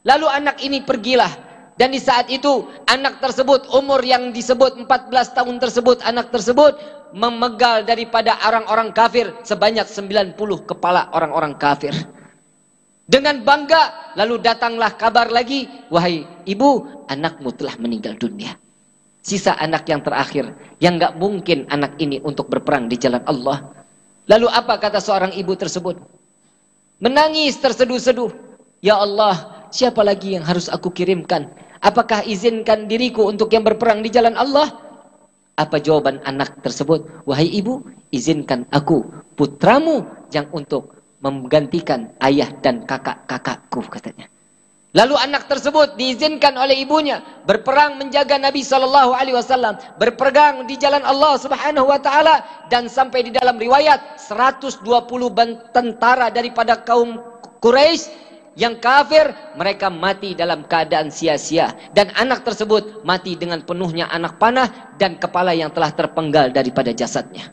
Lalu anak ini pergilah. Dan di saat itu anak tersebut, umur yang disebut 14 tahun tersebut, anak tersebut memegal daripada orang-orang kafir sebanyak 90 kepala orang-orang kafir. Dengan bangga, lalu datanglah kabar lagi, wahai ibu, anakmu telah meninggal dunia. Sisa anak yang terakhir, yang gak mungkin anak ini untuk berperang di jalan Allah. Lalu apa kata seorang ibu tersebut? Menangis terseduh-seduh. Ya Allah, siapa lagi yang harus aku kirimkan? Apakah izinkan diriku untuk yang berperang di jalan Allah? Apa jawaban anak tersebut? Wahai ibu, izinkan aku, putramu, yang untuk menggantikan ayah dan kakak-kakakku, katanya. Lalu anak tersebut diizinkan oleh ibunya berperang menjaga Nabi SAW, berperang di jalan Allah Subhanahu wa taala, dan sampai di dalam riwayat 120 tentara daripada kaum Quraisy yang kafir, mereka mati dalam keadaan sia-sia, dan anak tersebut mati dengan penuhnya anak panah dan kepala yang telah terpenggal daripada jasadnya.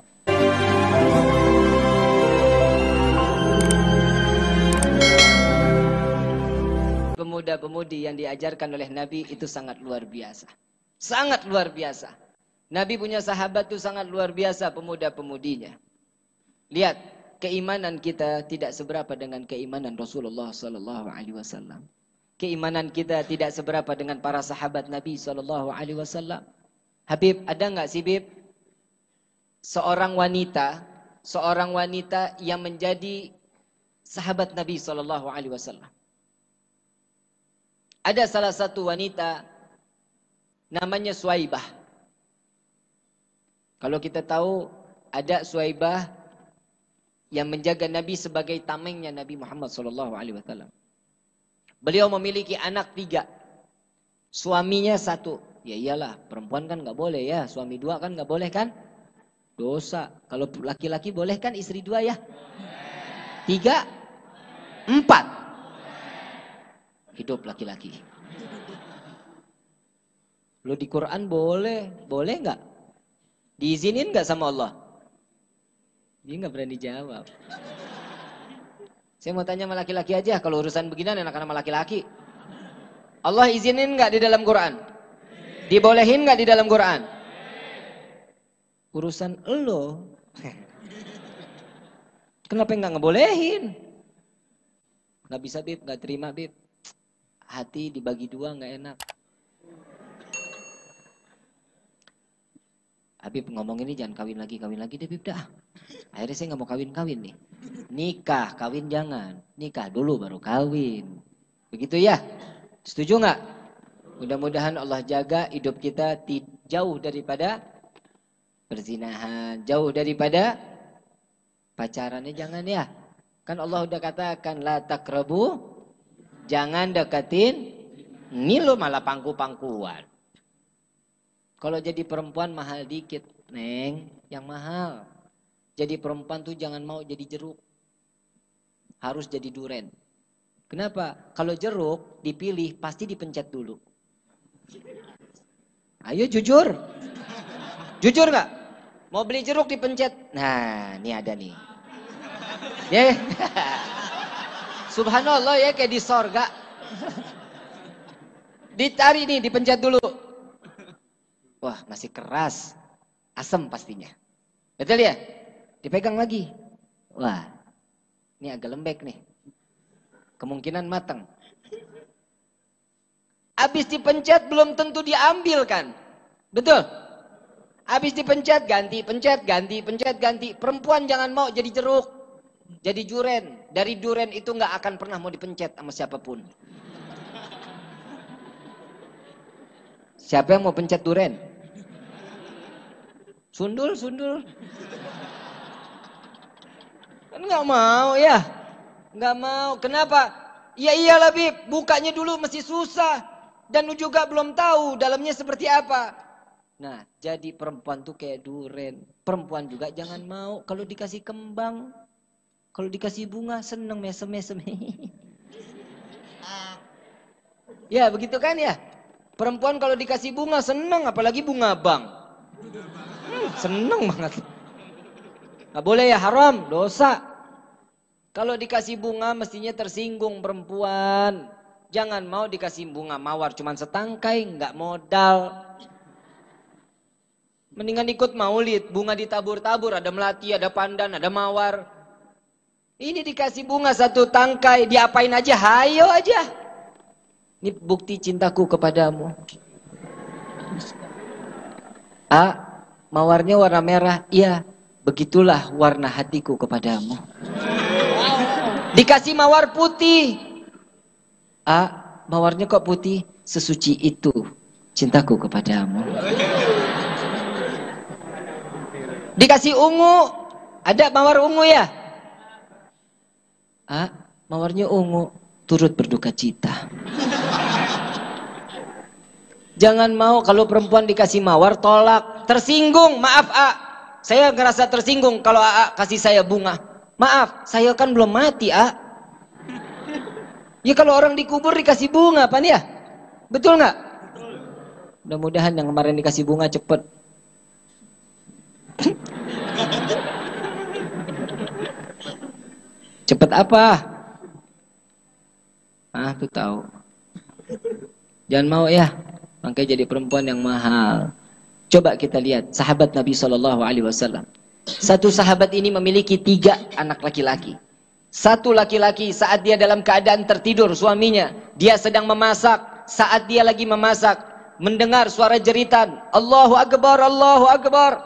Pemuda-pemudi yang diajarkan oleh Nabi itu sangat luar biasa. Sangat luar biasa. Nabi punya sahabat itu sangat luar biasa pemuda-pemudinya. Lihat, keimanan kita tidak seberapa dengan keimanan Rasulullah SAW. Keimanan kita tidak seberapa dengan para sahabat Nabi SAW. Habib, ada nggak sih Bib? Seorang wanita yang menjadi sahabat Nabi SAW. Ada salah satu wanita namanya Suwaibah. Kalau kita tahu ada Suwaibah yang menjaga Nabi sebagai tamengnya Nabi Muhammad SAW. Beliau memiliki anak 3, suaminya 1. Ya iyalah, perempuan kan nggak boleh ya, suami 2 kan nggak boleh kan? Dosa. Kalau laki-laki boleh kan istri 2 ya? 3, 4. Hidup laki-laki. Lo di Quran boleh nggak? Diizinin nggak sama Allah? Dia nggak berani jawab. Saya mau tanya sama laki-laki aja, kalau urusan beginian enakan sama laki-laki. Allah izinin nggak di dalam Quran? Dibolehin nggak di dalam Quran? Urusan lo. Kenapa nggak ngebolehin? Nggak bisa Bib, nggak terima Bib. Hati dibagi 2 nggak enak. Habib ngomong ini jangan kawin lagi deh Bib dah. Akhirnya saya nggak mau kawin nih. Nikah, kawin jangan. Nikah dulu baru kawin. Begitu ya? Setuju nggak? Mudah-mudahan Allah jaga hidup kita jauh daripada perzinahan, jauh daripada pacarannya jangan ya. Kan Allah udah katakan la taqrabu, jangan deketin. Ini lo malah pangku-pangkuan. Kalau jadi perempuan mahal dikit, Neng, yang mahal. Jadi perempuan tuh jangan mau jadi jeruk. Harus jadi duren. Kenapa? Kalau jeruk dipilih pasti dipencet dulu. Ayo jujur. Jujur nggak? Mau beli jeruk dipencet. Nah, ini ada nih. Ya. Subhanallah ya, kayak di sorga. Ditarik nih, dipencet dulu. Wah, masih keras. Asam pastinya. Betul ya? Dipegang lagi. Wah, ini agak lembek nih. Kemungkinan matang. Habis dipencet belum tentu diambil kan? Betul? Habis dipencet ganti, pencet ganti, pencet ganti. Perempuan jangan mau jadi jeruk. Jadi duren. Dari duren itu nggak akan pernah mau dipencet sama siapapun. Siapa yang mau pencet duren? Sundul, sundul. Kan nggak mau ya? Nggak mau. Kenapa? Ya iyalah Bib, bukanya dulu masih susah. Dan lu juga belum tahu dalamnya seperti apa. Nah, jadi perempuan tuh kayak duren. Perempuan juga jangan mau kalau dikasih kembang. Kalau dikasih bunga seneng mesem-mesem. Ya begitu kan ya. Perempuan kalau dikasih bunga seneng, apalagi bunga bang. Seneng banget. Gak boleh ya, haram, dosa. Kalau dikasih bunga mestinya tersinggung perempuan. Jangan mau dikasih bunga mawar cuman setangkai, nggak modal. Mendingan ikut maulid, bunga ditabur-tabur, ada melati, ada pandan, ada mawar. Ini dikasih bunga satu tangkai, diapain aja, hayo aja. Ini bukti cintaku kepadamu. Mawarnya warna merah, iya. Begitulah warna hatiku kepadamu. Dikasih mawar putih. Mawarnya kok putih? Sesuci itu cintaku kepadamu. Dikasih ungu. Ada mawar ungu ya? Mawarnya ungu. Turut berduka cita. Jangan mau kalau perempuan dikasih mawar tolak. Tersinggung, maaf saya ngerasa tersinggung kalau kasih saya bunga. Maaf, saya kan belum mati Ya kalau orang dikubur dikasih bunga apa nih ya? Betul nggak? Mudah-mudahan yang kemarin dikasih bunga cepet. Cepet apa? Tuh tahu. Jangan mau ya. Makanya jadi perempuan yang mahal. Coba kita lihat sahabat Nabi SAW. Satu sahabat ini memiliki 3 anak laki-laki. Satu laki-laki saat dia dalam keadaan tertidur suaminya, dia sedang memasak. Saat dia lagi memasak, mendengar suara jeritan, Allahu Akbar, Allahu Akbar.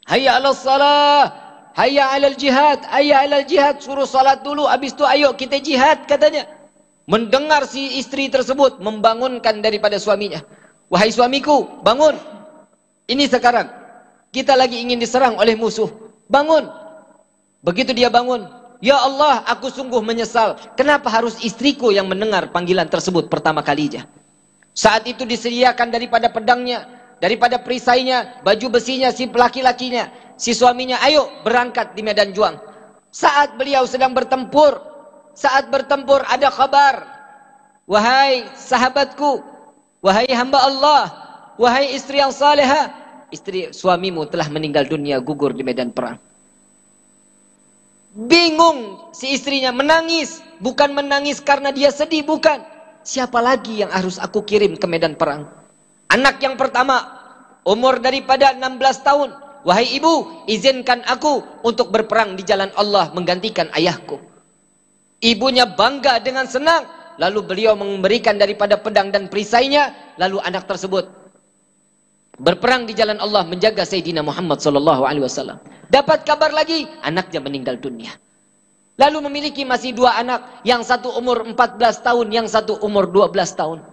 Hayya 'alas salah, hayya 'alal jihad, hayya 'alal jihad. Suruh salat dulu, habis itu ayo kita jihad katanya. Mendengar si istri tersebut membangunkan daripada suaminya. Wahai suamiku, bangun. Ini sekarang kita lagi ingin diserang oleh musuh. Bangun. Begitu dia bangun, ya Allah, aku sungguh menyesal. Kenapa harus istriku yang mendengar panggilan tersebut pertama kalinya? Saat itu disediakan daripada pedangnya, daripada perisainya, baju besinya si laki-lakinya, si suaminya, ayo berangkat di medan juang. Saat beliau sedang bertempur, ada kabar, wahai sahabatku, wahai hamba Allah, wahai istri yang salehah, istri suamimu telah meninggal dunia, gugur di medan perang. Bingung si istrinya, menangis. Bukan menangis karena dia sedih, bukan. Siapa lagi yang harus aku kirim ke medan perang? Anak yang pertama, umur daripada 16 tahun. Wahai ibu, izinkan aku untuk berperang di jalan Allah menggantikan ayahku. Ibunya bangga dengan senang. Lalu beliau memberikan daripada pedang dan perisainya. Lalu anak tersebut berperang di jalan Allah menjaga Sayyidina Muhammad SAW. Dapat kabar lagi, anaknya meninggal dunia. Lalu memiliki masih 2 anak, yang satu umur 14 tahun, yang satu umur 12 tahun.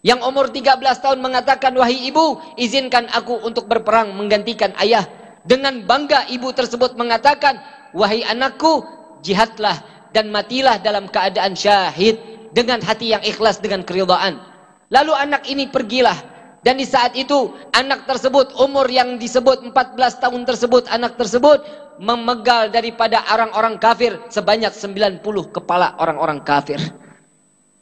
Yang umur 13 tahun mengatakan, wahai ibu, izinkan aku untuk berperang menggantikan ayah. Dengan bangga ibu tersebut mengatakan, wahai anakku, jihadlah dan matilah dalam keadaan syahid, dengan hati yang ikhlas, dengan keridhaan. Lalu anak ini pergilah. Dan di saat itu anak tersebut, umur yang disebut 14 tahun tersebut, anak tersebut memegal daripada orang-orang kafir sebanyak 90 kepala orang-orang kafir.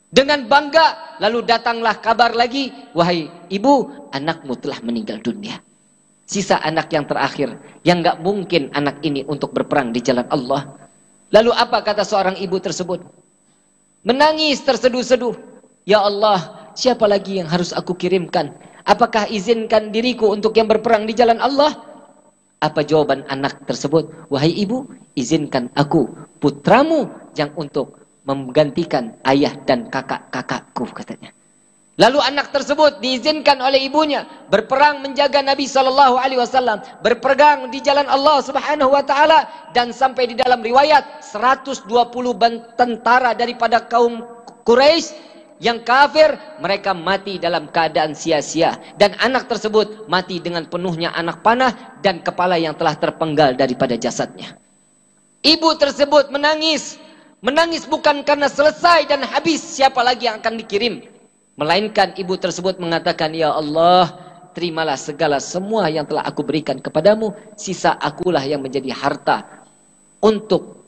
Dengan bangga, lalu datanglah kabar lagi, wahai ibu, anakmu telah meninggal dunia. Sisa anak yang terakhir, yang gak mungkin anak ini untuk berperang di jalan Allah. Lalu apa kata seorang ibu tersebut? Menangis terseduh-seduh. Ya Allah, siapa lagi yang harus aku kirimkan? Apakah izinkan diriku untuk yang berperang di jalan Allah? Apa jawaban anak tersebut? Wahai ibu, izinkan aku, putramu, yang untuk menggantikan ayah dan kakak-kakakku, katanya. Lalu anak tersebut diizinkan oleh ibunya berperang menjaga Nabi SAW, berperang di jalan Allah Subhanahu wa taala, dan sampai di dalam riwayat 120 tentara daripada kaum Quraisy yang kafir, mereka mati dalam keadaan sia-sia. Dan anak tersebut mati dengan penuhnya anak panah dan kepala yang telah terpenggal daripada jasadnya. Ibu tersebut menangis. Menangis bukan karena selesai dan habis siapa lagi yang akan dikirim. Melainkan ibu tersebut mengatakan, ya Allah, terimalah segala semua yang telah aku berikan kepadamu. Sisa akulah yang menjadi harta untuk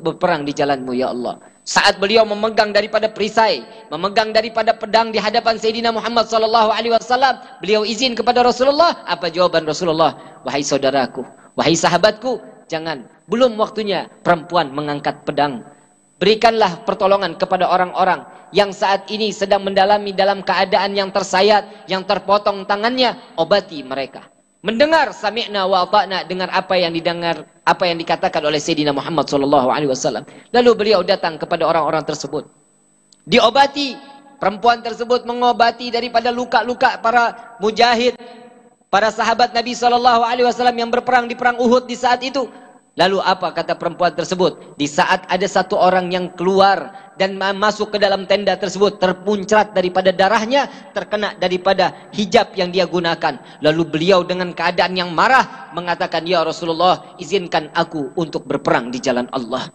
berperang di jalanmu, ya Allah. Saat beliau memegang daripada perisai, memegang daripada pedang di hadapan Sayyidina Muhammad SAW, beliau izin kepada Rasulullah. Apa jawaban Rasulullah? Wahai saudaraku, wahai sahabatku, jangan, belum waktunya perempuan mengangkat pedang Berikanlah pertolongan kepada orang-orang yang saat ini sedang mendalami dalam keadaan yang tersayat, yang terpotong tangannya. Obati mereka. Mendengar sami'na wa ata'na, dengar apa yang didengar, apa yang dikatakan oleh Sayyidina Muhammad SAW. Lalu beliau datang kepada orang-orang tersebut. Diobati, perempuan tersebut mengobati daripada luka-luka para mujahid, para sahabat Nabi SAW yang berperang di perang Uhud di saat itu. Lalu apa kata perempuan tersebut? Di saat ada satu orang yang keluar dan masuk ke dalam tenda tersebut, terpuncrat daripada darahnya, terkena daripada hijab yang dia gunakan. Lalu beliau dengan keadaan yang marah mengatakan, "Ya Rasulullah, izinkan aku untuk berperang di jalan Allah."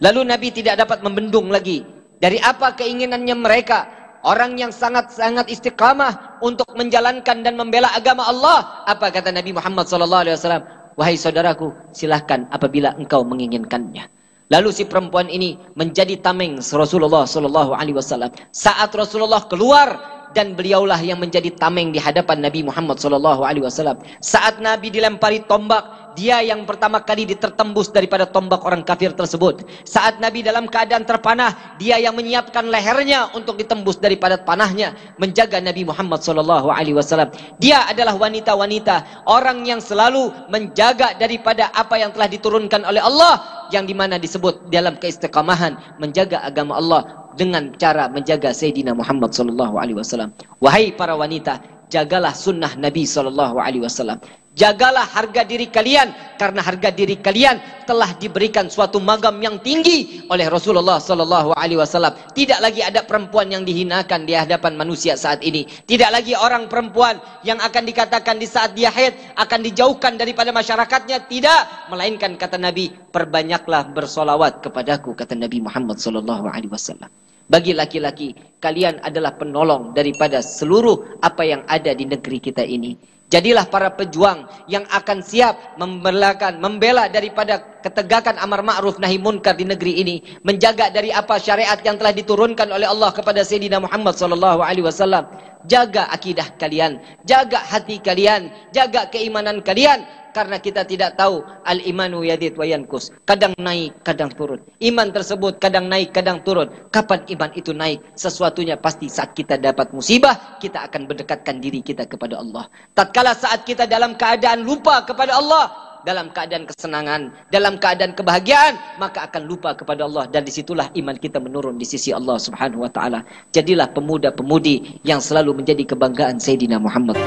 Lalu Nabi tidak dapat membendung lagi. Dari apa keinginannya mereka? Orang yang sangat-sangat istiqamah untuk menjalankan dan membela agama Allah. Apa kata Nabi Muhammad SAW? "Wahai saudaraku, silahkan apabila engkau menginginkannya." Lalu si perempuan ini menjadi tameng Rasulullah SAW. Saat Rasulullah keluar, dan beliaulah yang menjadi tameng di hadapan Nabi Muhammad SAW. Saat Nabi dilempari tombak, dia yang pertama kali ditertembus daripada tombak orang kafir tersebut. Saat Nabi dalam keadaan terpanah, dia yang menyiapkan lehernya untuk ditembus daripada panahnya, menjaga Nabi Muhammad SAW. Dia adalah wanita-wanita, orang yang selalu menjaga daripada apa yang telah diturunkan oleh Allah, yang dimana disebut dalam keistiqamahan menjaga agama Allah dengan cara menjaga Sayyidina Muhammad SAW. Wahai para wanita, jagalah sunnah Nabi SAW. Jagalah harga diri kalian, karena harga diri kalian telah diberikan suatu magam yang tinggi oleh Rasulullah SAW. Tidak lagi ada perempuan yang dihinakan di hadapan manusia saat ini. Tidak lagi orang perempuan yang akan dikatakan di saat dia haid akan dijauhkan daripada masyarakatnya. Tidak, melainkan kata Nabi, perbanyaklah bersolawat kepadaku, kata Nabi Muhammad SAW. Bagi laki-laki, kalian adalah penolong daripada seluruh apa yang ada di negeri kita ini. Jadilah para pejuang yang akan siap membela daripada ketegakan amar ma'ruf nahi munkar di negeri ini, menjaga dari apa syariat yang telah diturunkan oleh Allah kepada Sayyidina Muhammad SAW. Jaga akidah kalian, jaga hati kalian, jaga keimanan kalian, karena kita tidak tahu al-imanu yazid wa yanqus. Kadang naik, kadang turun. Iman tersebut kadang naik, kadang turun. Kapan iman itu naik? Sesuatunya pasti saat kita dapat musibah, kita akan berdekatkan diri kita kepada Allah. Tatkala saat kita dalam keadaan lupa kepada Allah, dalam keadaan kesenangan, dalam keadaan kebahagiaan, maka akan lupa kepada Allah, dan disitulah iman kita menurun di sisi Allah Subhanahu wa taala. Jadilah pemuda-pemudi yang selalu menjadi kebanggaan Sayyidina Muhammad.